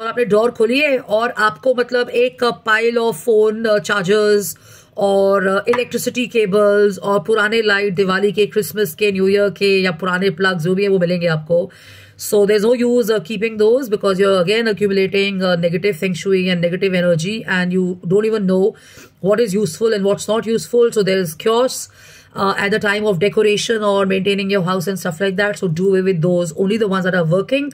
और आपने ड्रॉर खोलिए और आपको मतलब एक पाइल ऑफ फोन चार्जर्स और इलेक्ट्रिसिटी केबल्स और पुराने लाइट दिवाली के, क्रिसमस के, न्यू ईयर के या पुराने प्लग जो भी है वो मिलेंगे आपको. So there's no use keeping those because you're again accumulating negative feng shui and negative energy, and you don't even know what is useful and what's not useful. So there's chaos at the time of decoration or maintaining your house and stuff like that. So do away with those. Only the ones that are working.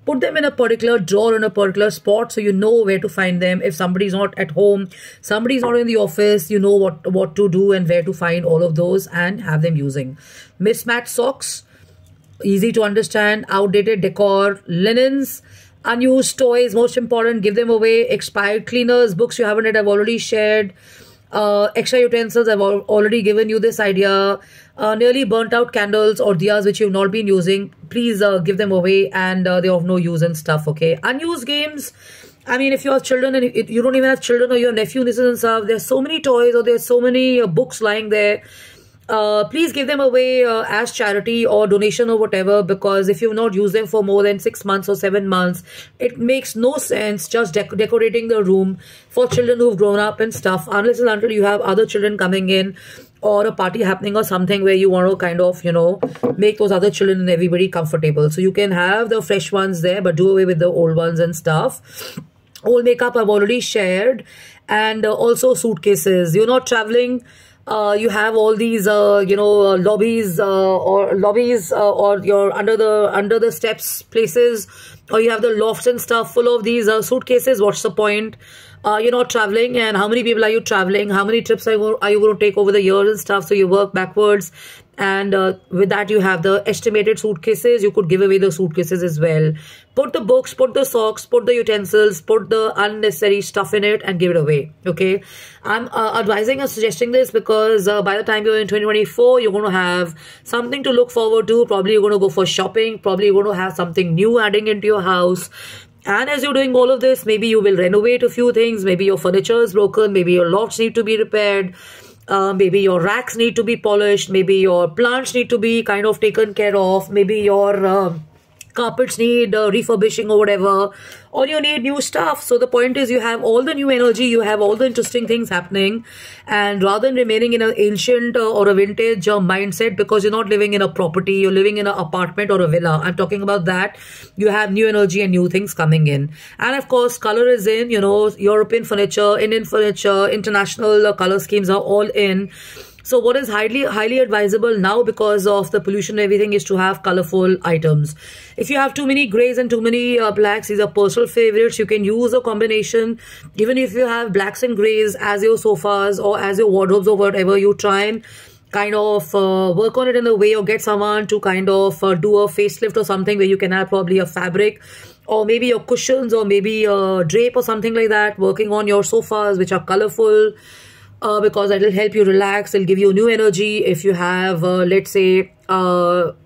Put them in a particular drawer in a particular spot so you know where to find them. If somebody's not at home, somebody's not in the office, you know what to do and where to find all of those and have them using. Mismatched socks. Easy to understand. Outdated decor, linens, unused toys, most important, give them away. Expired cleaners, books you haven't read, I've already shared. Extra utensils, I've already given you this idea. Nearly burnt out candles or diyas which you've not been using, please give them away, and they're of no use and stuff. Okay, unused games, I mean, if you have children and you don't even have children or your nephew, nieces and stuff, there's so many toys or there's so many books lying there. Please give them away as charity or donation or whatever, because if you've not used them for more than 6 months or 7 months, it makes no sense just decorating the room for children who've grown up and stuff, unless and until you have other children coming in or a party happening or something where you want to kind of, you know, make those other children and everybody comfortable. So you can have the fresh ones there, but do away with the old ones and stuff. Old makeup I've already shared, and also suitcases. You're not traveling. You have all these, lobbies or you're under the steps places, or you have the lofts and stuff full of these suitcases. What's the point? You're not traveling, and how many people are you traveling? How many trips are you going to take over the years and stuff? So you work backwards, and with that you have the estimated suitcases. You could give away the suitcases as well. Put the books, put the socks, put the utensils, put the unnecessary stuff in it and give it away. Okay, I'm advising and suggesting this because by the time you're in 2024, you're going to have something to look forward to. Probably you're going to go for shopping. Probably you're going to have something new adding into your house. And as you're doing all of this, maybe you will renovate a few things. Maybe your furniture is broken. Maybe your lofts need to be repaired. Maybe your racks need to be polished. Maybe your plants need to be kind of taken care of. Maybe your carpets need refurbishing or whatever, or you need new stuff. So the point is, you have all the new energy, you have all the interesting things happening, and rather than remaining in an ancient or a vintage mindset, because you're not living in a property, you're living in an apartment or a villa, I'm talking about that, you have new energy and new things coming in. And of course, color is in, you know, European furniture, Indian furniture, international color schemes are all in. So what is highly advisable now, because of the pollution and everything, is to have colorful items. If you have too many grays and too many blacks, these are personal favorites. You can use a combination. Even if you have blacks and grays as your sofas or as your wardrobes or whatever, you try and kind of work on it in a way, or get someone to kind of do a facelift or something where you can have probably a fabric, or maybe your cushions, or maybe a drape or something like that, working on your sofas which are colorful. Because that will help you relax, it'll give you new energy. If you have, let's say, wardrobes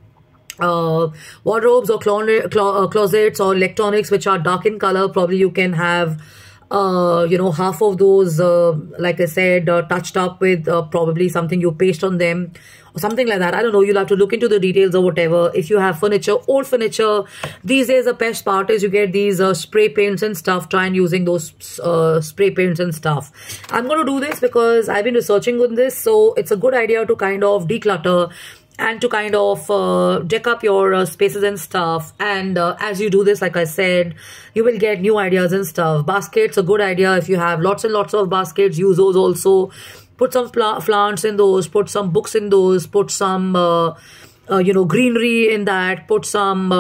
or closets or electronics which are dark in color, probably you can have, half of those, like I said, touched up with probably something you paste on them, or something like that. I don't know. You'll have to look into the details or whatever. If you have furniture, old furniture, these days the best part is you get these spray paints and stuff. Try and using those spray paints and stuff. I'm going to do this because I've been researching on this. So it's a good idea to kind of declutter and to kind of deck up your spaces and stuff. And as you do this, like I said, you will get new ideas and stuff. Baskets, a good idea. If you have lots and lots of baskets, use those also. Put some plants in those, put some books in those, put some, greenery in that, put some,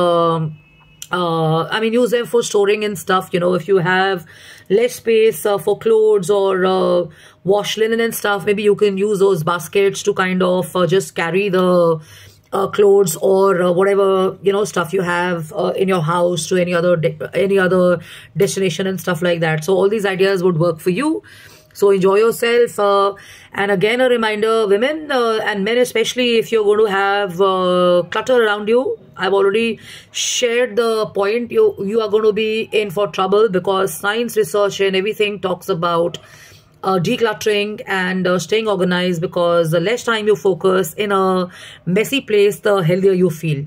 use them for storing and stuff. You know, if you have less space for clothes or wash linen and stuff, maybe you can use those baskets to kind of just carry the clothes or whatever, stuff you have in your house to any other destination and stuff like that. So all these ideas would work for you. So enjoy yourself. And again, a reminder, women and men especially, if you're going to have clutter around you, I've already shared the point. You are going to be in for trouble, because science, research and everything talks about decluttering and staying organized, because the less time you focus in a messy place, the healthier you feel.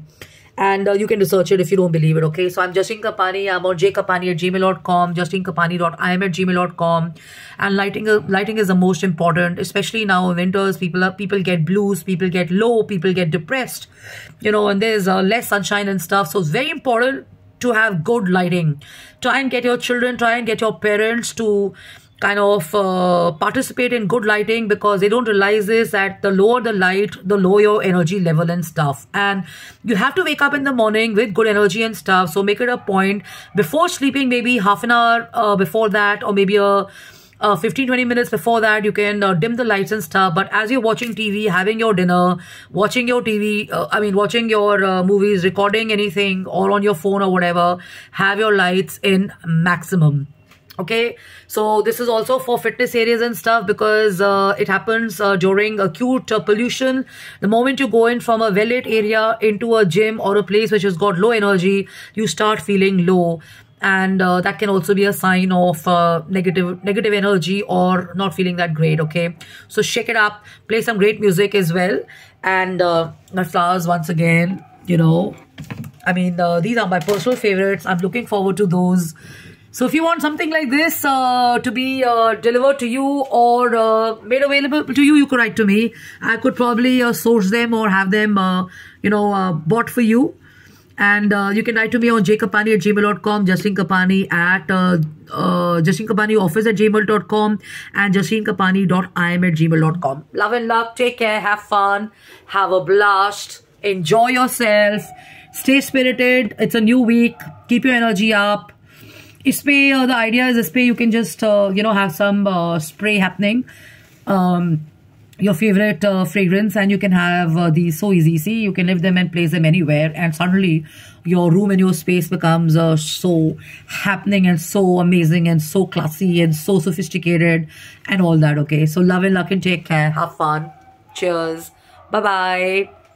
And you can research it if you don't believe it, okay? So I'm Justine Kapani. I'm on jkapani@gmail.com, justinekapani.im@gmail.com. And lighting is the most important, especially now in winters. People get blues, people get low, people get depressed, and there's less sunshine and stuff. So it's very important to have good lighting. Try and get your children, try and get your parents to kind of participate in good lighting, because they don't realize this, that the lower the light, the lower your energy level and stuff. And you have to wake up in the morning with good energy and stuff. So make it a point before sleeping, maybe half an hour before that, or maybe 15-20 minutes before that, you can dim the lights and stuff. But as you're watching TV, having your dinner, watching your TV, watching your movies, recording anything, or on your phone or whatever, have your lights in maximum. Okay, so this is also for fitness areas and stuff, because it happens during acute pollution. The moment you go in from a well-lit area into a gym or a place which has got low energy, you start feeling low. And that can also be a sign of negative energy or not feeling that great, okay? So shake it up, play some great music as well. And my flowers, once again, these are my personal favorites. I'm looking forward to those. So if you want something like this to be delivered to you or made available to you, you could write to me. I could probably source them or have them, bought for you. And you can write to me on jkapani@gmail.com, Justine Kapani at justinekapanioffice@gmail.com, and justinekapani.im@gmail.com. Love and love. Take care. Have fun. Have a blast. Enjoy yourself. Stay spirited. It's a new week. Keep your energy up. The idea is you can just, have some spray happening. Your favorite fragrance, and you can have these so easy. See, you can leave them and place them anywhere, and suddenly your room and your space becomes so happening and so amazing and so classy and so sophisticated and all that, okay? So love and luck and take care. Have fun. Cheers. Bye-bye.